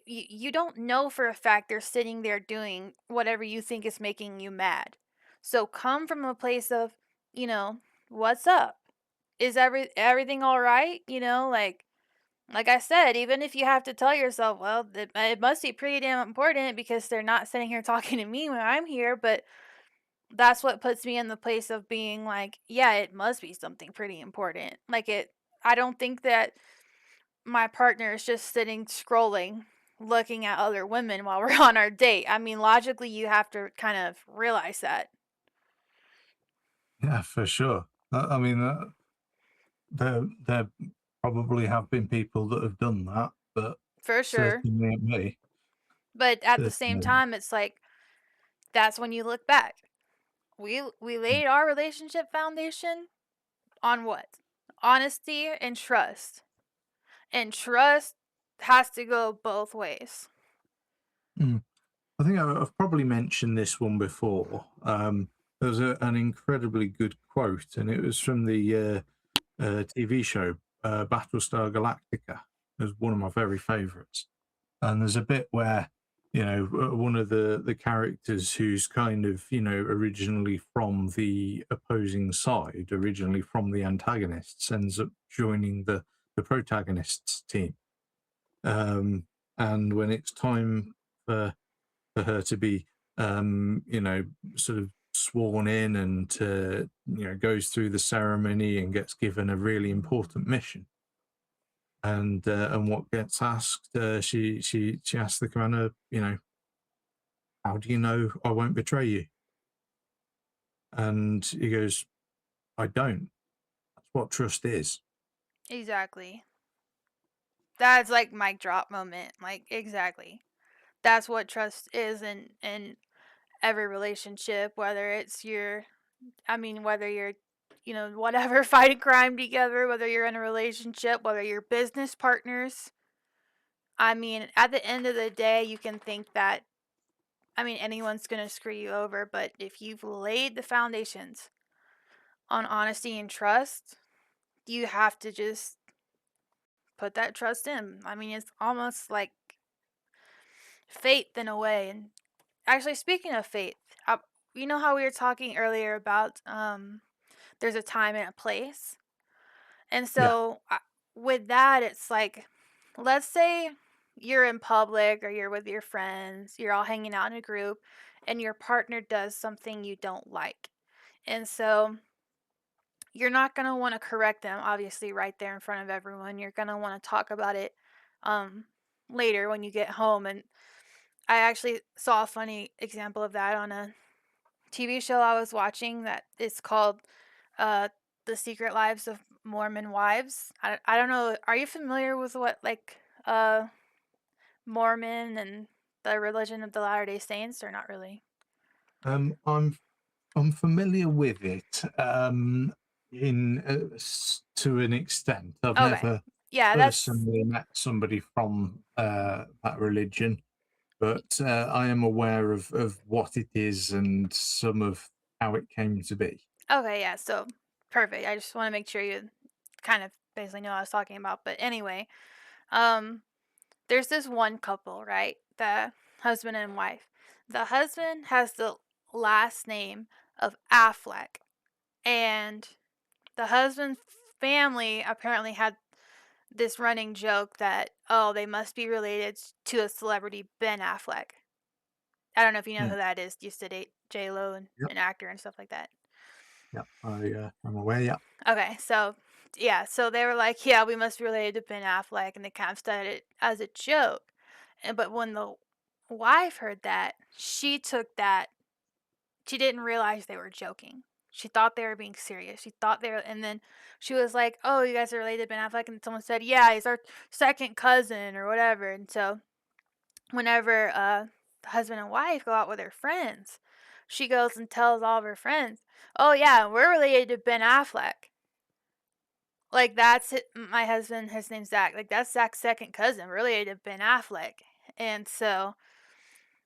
You don't know for a fact they're sitting there doing whatever you think is making you mad. So come from a place of, you know, what's up? Is everything all right? Like I said, even if you have to tell yourself, well, it must be pretty damn important because they're not sitting here talking to me when I'm here, but that's what puts me in the place of being like, yeah, it must be something pretty important. I don't think that my partner is just sitting scrolling, looking at other women while we're on our date. I mean, logically, you have to kind of realize that. Yeah, for sure. I mean, there probably have been people that have done that, but For sure. certainly not me. But at the same Certainly. time, it's like, that's when you look back. We laid our relationship foundation on what? Honesty and trust. And trust has to go both ways. Mm. I think I've probably mentioned this one before. There was an incredibly good quote, and it was from the TV show Battlestar Galactica. It was one of my very favourites. And there's a bit where one of the characters who's kind of originally from the opposing side, originally from the antagonists, ends up joining the protagonists team. And when it's time for her to be, sort of sworn in and goes through the ceremony and gets given a really important mission. And what gets asked, she asks the commander, how do you know I won't betray you? And he goes, I don't. That's what trust is. Exactly. That's like mic drop moment. Like exactly. That's what trust is in every relationship, whether it's your I mean, whether you're whatever, fighting crime together, whether you're in a relationship, whether you're business partners. I mean, at the end of the day, you can think that anyone's going to screw you over, but if you've laid the foundations on honesty and trust, you have to just put that trust in. I mean, it's almost like faith in a way. And actually, speaking of faith, you know how we were talking earlier about there's a time and a place? And Yeah. so with that, it's like, let's say you're in public or you're with your friends, you're all hanging out in a group, and your partner does something you don't like. And so you're not going to want to correct them, obviously, right there in front of everyone. You're going to want to talk about it um, later when you get home. And I actually saw a funny example of that on a TV show I was watching that is called uh, The Secret Lives of Mormon Wives. I don't know. Are you familiar with what, like, Mormon and the religion of the Latter day Saints, or not really? Um, I'm I'm familiar with it, in to an extent. I've Okay. never Yeah, that's personally met somebody from that religion, but I am aware of what it is and some of how it came to be. okay. Yeah, so perfect. I just want to make sure you kind of basically know what I was talking about. But anyway, um, there's this one couple, right? The husband and wife. The husband has the last name of Affleck, and the husband's family apparently had this running joke that, oh, they must be related to a celebrity, Ben Affleck. I don't know if you know Mm. who that is. Used to date J Lo and Yep, an actor and stuff like that. yep. I'm aware. Yeah, Okay, so yeah, so they were like, yeah, we must be related to Ben Affleck, and they kind of started it as a joke. And but when the wife heard that, she took that. She didn't realize they were joking. She thought they were being serious. She thought they were, and then she was like, "Oh, you guys are related to Ben Affleck," and someone said, "Yeah, he's our second cousin or whatever." And so whenever the husband and wife go out with their friends, she goes and tells all of her friends, "Oh yeah, we're related to Ben Affleck." Like that's it, my husband. His name's Zach. Like that's Zach's second cousin, related to Ben Affleck. And so,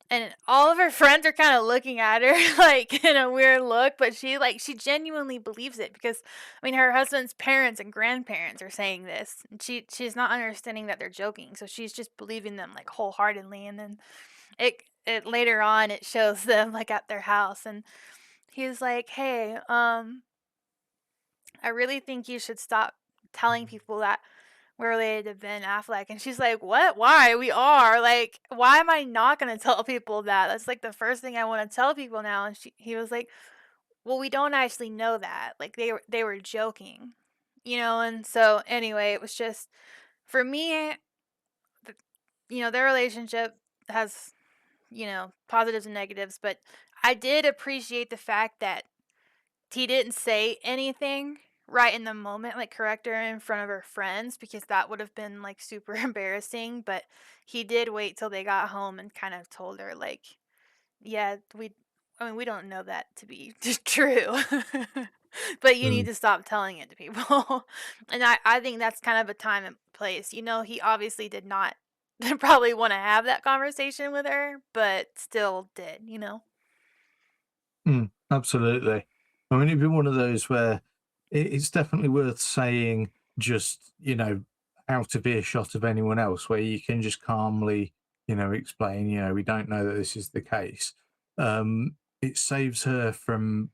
and all of her friends are kind of looking at her like in a weird look, but she genuinely believes it because her husband's parents and grandparents are saying this, and she's not understanding that they're joking, so she's just believing them like wholeheartedly. And then it later on it shows them like at their house, and he's like, "Hey, I really think you should stop telling people that we're related to Ben Affleck." And she's like, "What? Why? We are. Like, why am I not going to tell people that? That's like the first thing I want to tell people now." And he was like, "Well, we don't actually know that. Like they were joking." And so anyway, it was just for me, their relationship has, positives and negatives, but I did appreciate the fact that he didn't say anything right in the moment, like, correct her in front of her friends, because that would have been, like, super embarrassing. But he did wait till they got home and kind of told her, like, "Yeah, we don't know that to be true, but you need mm, to stop telling it to people." And I think that's kind of a time and place. He obviously did not probably wanna have that conversation with her, but still did? absolutely. I mean, it'd be one of those where it's definitely worth saying, just out of earshot of anyone else, where you can just calmly, explain, we don't know that this is the case. It saves her from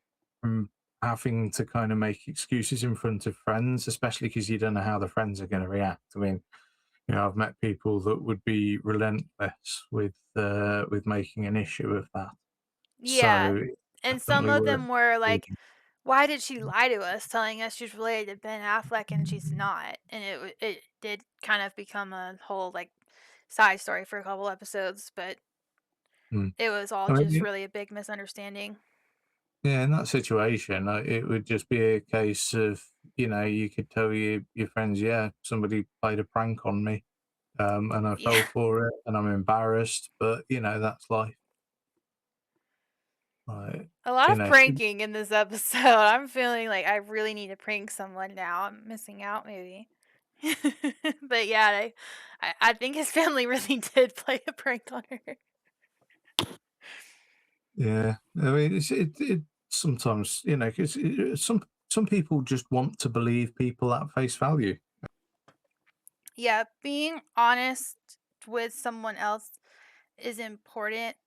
having to kind of make excuses in front of friends, especially because you don't know how the friends are going to react. I mean, I've met people that would be relentless with making an issue of that. Yeah. So. And some definitely of were. them were like, "Why did she lie to us, telling us she's related to Ben Affleck and she's not?" And it did kind of become a whole, like, side story for a couple episodes, but Mm. it was all I just mean, really a big misunderstanding. yeah, in that situation, it would just be a case of, you could tell your friends, yeah, somebody played a prank on me, and I Yeah. fell for it, and I'm embarrassed, but that's life. Like, A lot you of know, pranking in this episode. I'm feeling like I really need to prank someone now. I'm missing out maybe. But yeah, I think his family really did play a prank on her. yeah. I mean, it sometimes, 'cause some people just want to believe people at face value. Yeah, being honest with someone else is important,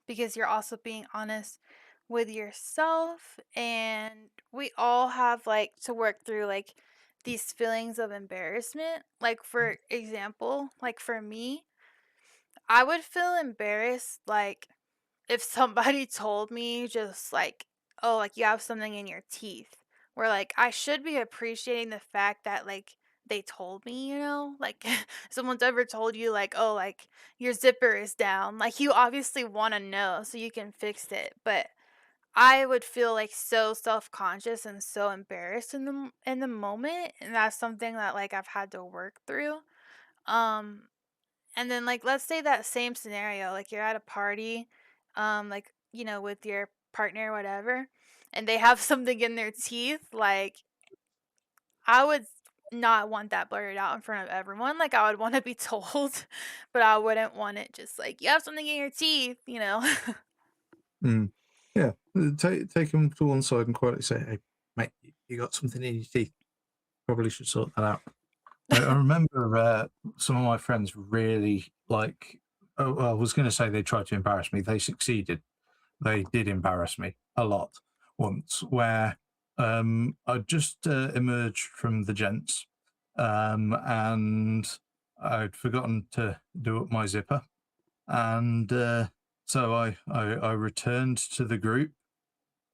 because you're also being honest with yourself, and we all have, like, to work through, like, these feelings of embarrassment. Like, for example, like, for me, I would feel embarrassed, like, if somebody told me just like, "Oh, like, you have something in your teeth," where, like, I should be appreciating the fact that, like, they told me, you know? Like, someone's ever told you, like, "Oh, like, your zipper is down," like, you obviously wanna know so you can fix it, but I would feel, like, so self-conscious and so embarrassed in the moment, and that's something that, like, I've had to work through. Um, and then, like, let's say that same scenario, like, you're at a party, like, with your partner or whatever, and they have something in their teeth, like, I would not want that blurted out in front of everyone, like, I would wanna be told, but I wouldn't want it just like, "You have something in your teeth," you know? Mm. Yeah, take them to one side and quietly say, "Hey, mate, you got something in your teeth. Probably should sort that out." I remember some of my friends really like. Oh, well, I was going to say they tried to embarrass me. They succeeded. They did embarrass me a lot once, where I just emerged from the gents, and I'd forgotten to do up my zipper, and so I returned to the group,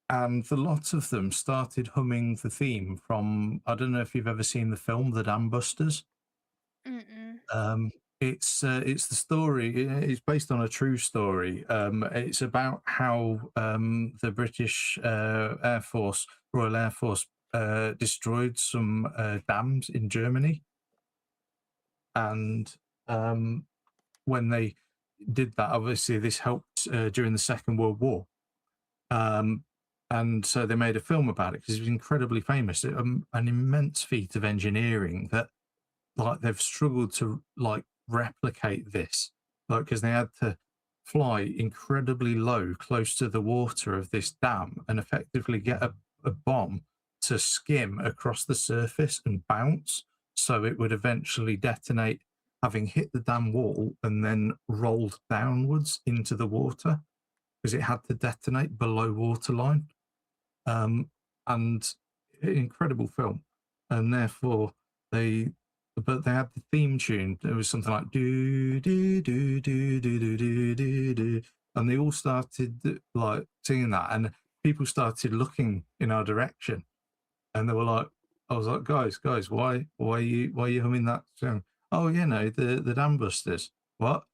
and the lot of them started humming the theme from. I don't know if you've ever seen the film The Dam Busters. Mm-mm. Um, it's the story. It's based on a true story. It's about how the British Air Force, Royal Air Force, destroyed some dams in Germany, and when they did that, obviously this helped during the Second World War. Um, and so they made a film about it because it was incredibly famous. An immense feat of engineering that like they've struggled to like replicate this, like because they had to fly incredibly low, close to the water of this dam, and effectively get a bomb to skim across the surface and bounce, so it would eventually detonate, having hit the dam wall and then rolled downwards into the water because it had to detonate below waterline. Um, and incredible film, and therefore they, but they had the theme tune. It was something like do do do do do do do do do, and they all started like singing that, and people started looking in our direction, and they were like, I was like, guys, why are you humming that song? Oh, the Dam Busters. What?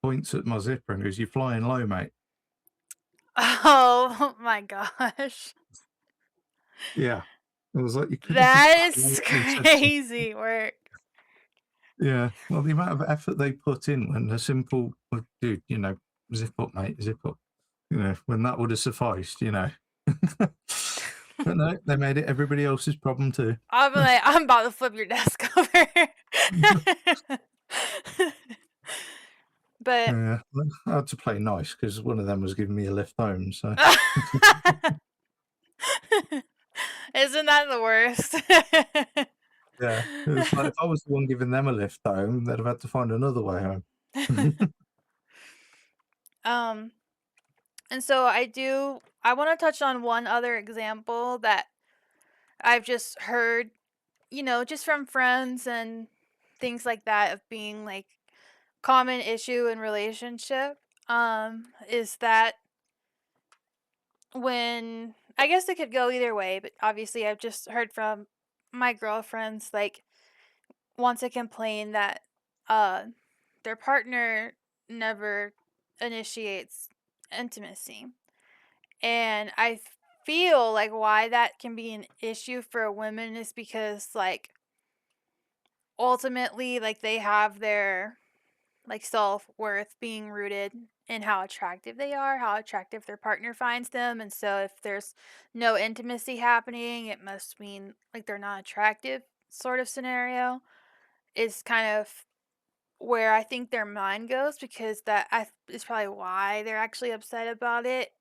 Points at my zipper and goes, "You're flying low, mate." Oh my gosh. Yeah. I was like, you could have just That is quietly said something. crazy work. Yeah. Well, the amount of effort they put in when a simple, "Well, dude, zip up, mate, zip up," when that would have sufficed. But no, they made it everybody else's problem too. I'm like, "I'm about to flip your desk over." But Yeah. Well, I had to play nice because one of them was giving me a lift home. So isn't that the worst? yeah, it was like if I was the one giving them a lift home, they'd have had to find another way home. Um, and so I wanna touch on one other example that I've just heard, just from friends and things like that of being, like, common issue in relationship, is that when I guess it could go either way, but obviously I've just heard from my girlfriends, like, want to complain that, uh, their partner never initiates intimacy. And I feel like why that can be an issue for women is because, like, ultimately, like, they have their, like, self-worth being rooted in how attractive they are, how attractive their partner finds them, and so if there's no intimacy happening, it must mean, like, they're not attractive sort of scenario is kind of where I think their mind goes because is probably why they're actually upset about it,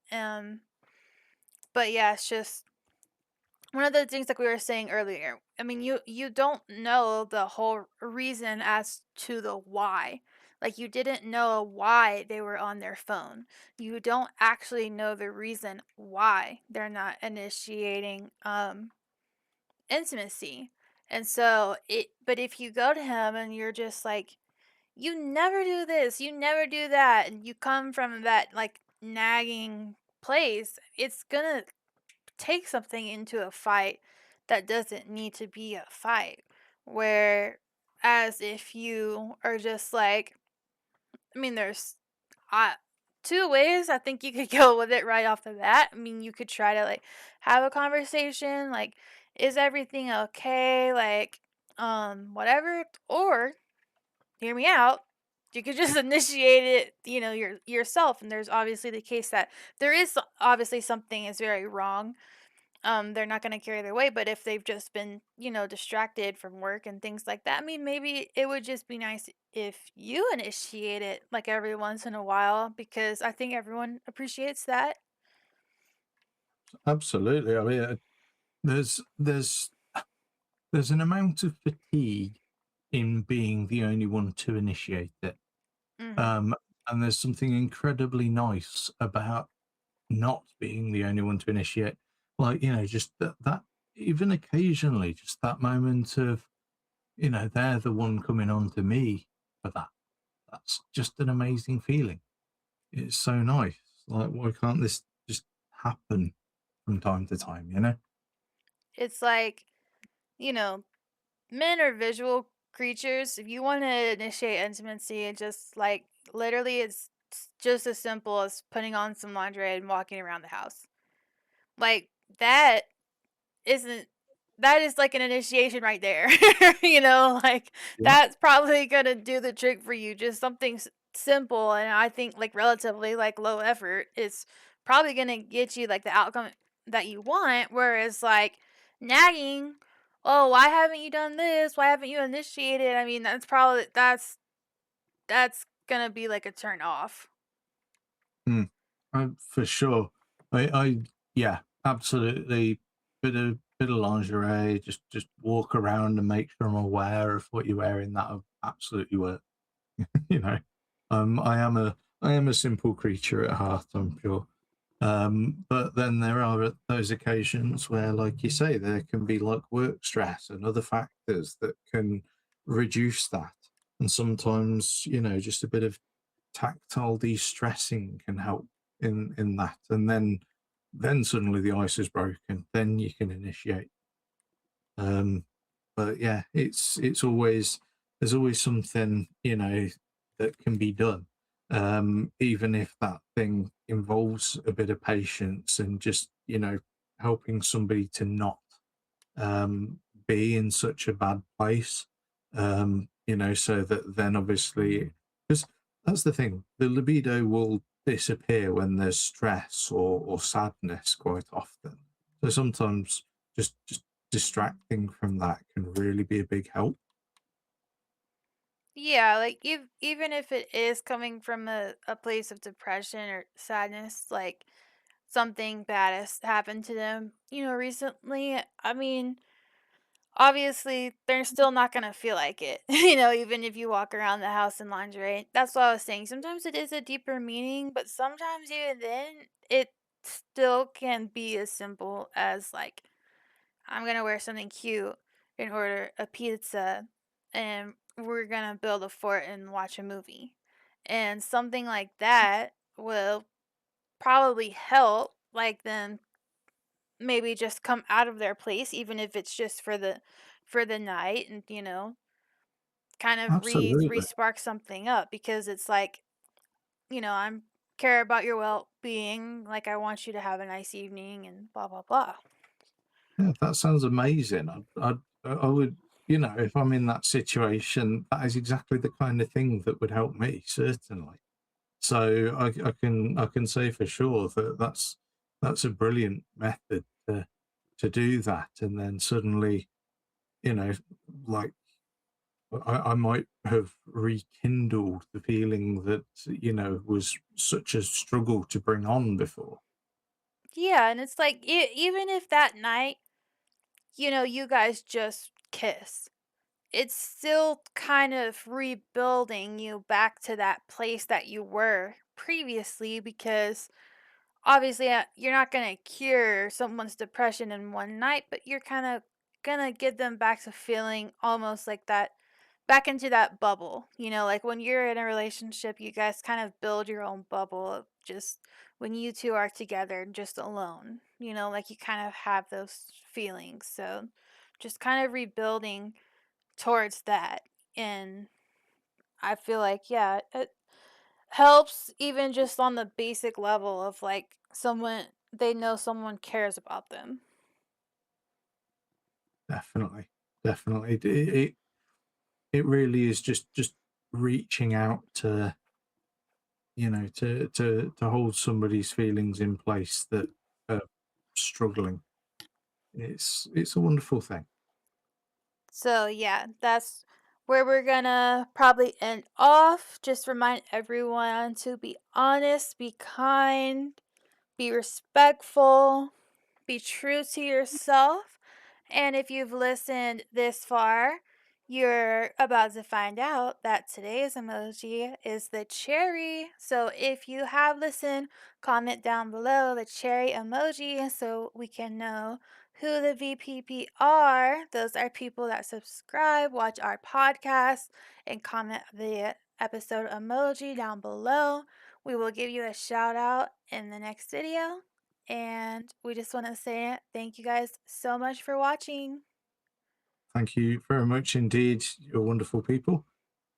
but yeah, it's just one of the things like we were saying earlier. I mean, you don't know the whole reason as to the why. Like you didn't know why they were on their phone. You don't actually know the reason why they're not initiating intimacy. And so it but if you go to him and you're just like you never do this, you never do that, and you come from that like nagging place, it's gonna take something into a fight that doesn't need to be a fight. Whereas if you are just like, I mean, there's uh, two ways I think you could go with it right off the bat. I mean, you could try to like have a conversation, like, is everything okay? Like, whatever. Or hear me out. You could just initiate it, yourself. And there's obviously the case that there is obviously something is very wrong, they're not gonna carry their weight, but if they've just been, distracted from work and things like that, I mean, maybe it would just be nice if you initiate it, like, every once in a while, because I think everyone appreciates that. Absolutely. I mean, there's there's there's an amount of fatigue in being the only one to initiate it. Mhm. Um, and there's something incredibly nice about not being the only one to initiate. Like, just that even occasionally, just that moment of, they're the one coming on to me for that. That's just an amazing feeling. It's so nice. Like, why can't this just happen from time to time, you know? It's like, you know, men are visual creatures. If you wanna initiate intimacy, it just, like, literally, it's just as simple as putting on some lingerie and walking around the house. Like, that isn't that is like an initiation right there. Like, Yeah. that's probably gonna do the trick for you, just something simple, and I think, like, relatively, like, low effort is probably gonna get you, like, the outcome that you want, whereas, like, nagging, "Oh, why haven't you done this? Why haven't you initiated?" I mean, that's gonna be, like, a turn off. Mm. For sure. Yeah, absolutely. Bit of lingerie. Just walk around and make sure I'm aware of what you're wearing. That'll absolutely work. you know, I am a simple creature at heart. I'm sure. But then there are those occasions where, like you say, there can be like work stress and other factors that can reduce that. And sometimes, just a bit of tactile de-stressing can help in that. And then suddenly the ice is broken. Then you can initiate. Um, but yeah, it's always there's always something that can be done, even if that thing involves a bit of patience and just helping somebody to not um, be in such a bad place. So that then obviously, because that's the thing, the libido will disappear when there's stress or sadness quite often. So sometimes just distracting from that can really be a big help. Yeah, like, even if it is coming from a place of depression or sadness, like, something bad has happened to them, recently. I mean, obviously, they're still not gonna feel like it, even if you walk around the house in lingerie. That's what I was saying. Sometimes it is a deeper meaning, but sometimes even then, it still can be as simple as like, I'm gonna wear something cute and order a pizza, and we're gonna build a fort and watch a movie. And something like that will probably help. like them maybe just come out of their place, even if it's just for the night, and kind of Absolutely. re-spark something up, because it's like, I'm care about your well-being, like I want you to have a nice evening and blah blah blah. Yeah, that sounds amazing. I would, if I'm in that situation, that is exactly the kind of thing that would help me, certainly. So I can say for sure that that's a brilliant method to do that, and then suddenly, you know, like I might have rekindled the feeling that was such a struggle to bring on before. Yeah, and it's like, even if that night, you guys just kiss, it's still kind of rebuilding you back to that place that you were previously, because obviously, you're not gonna cure someone's depression in one night, but you're kinda gonna get them back to feeling almost like that, back into that bubble, like, when you're in a relationship, you guys kind of build your own bubble of just when you 2 are together and just alone, like, you kind of have those feelings, so just kind of rebuilding towards that, and I feel like, yeah, helps even just on the basic level of, like, someone they know someone cares about them. Definitely, definitely. It really is just reaching out to to hold somebody's feelings in place that are struggling. It's a wonderful thing. So, yeah, that's where we're gonna probably end off. Just remind everyone to be honest, be kind, be respectful, be true to yourself. And if you've listened this far, you're about to find out that today's emoji is the cherry. So if you have listened, comment down below the cherry emoji so we can know who the VPP are. Those are people that subscribe, watch our podcast, and comment the episode emoji down below. We will give you a shout out in the next video. And we just want to say thank you guys so much for watching. Thank you very much indeed. You're wonderful people.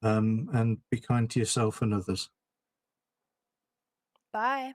And be kind to yourself and others. Bye.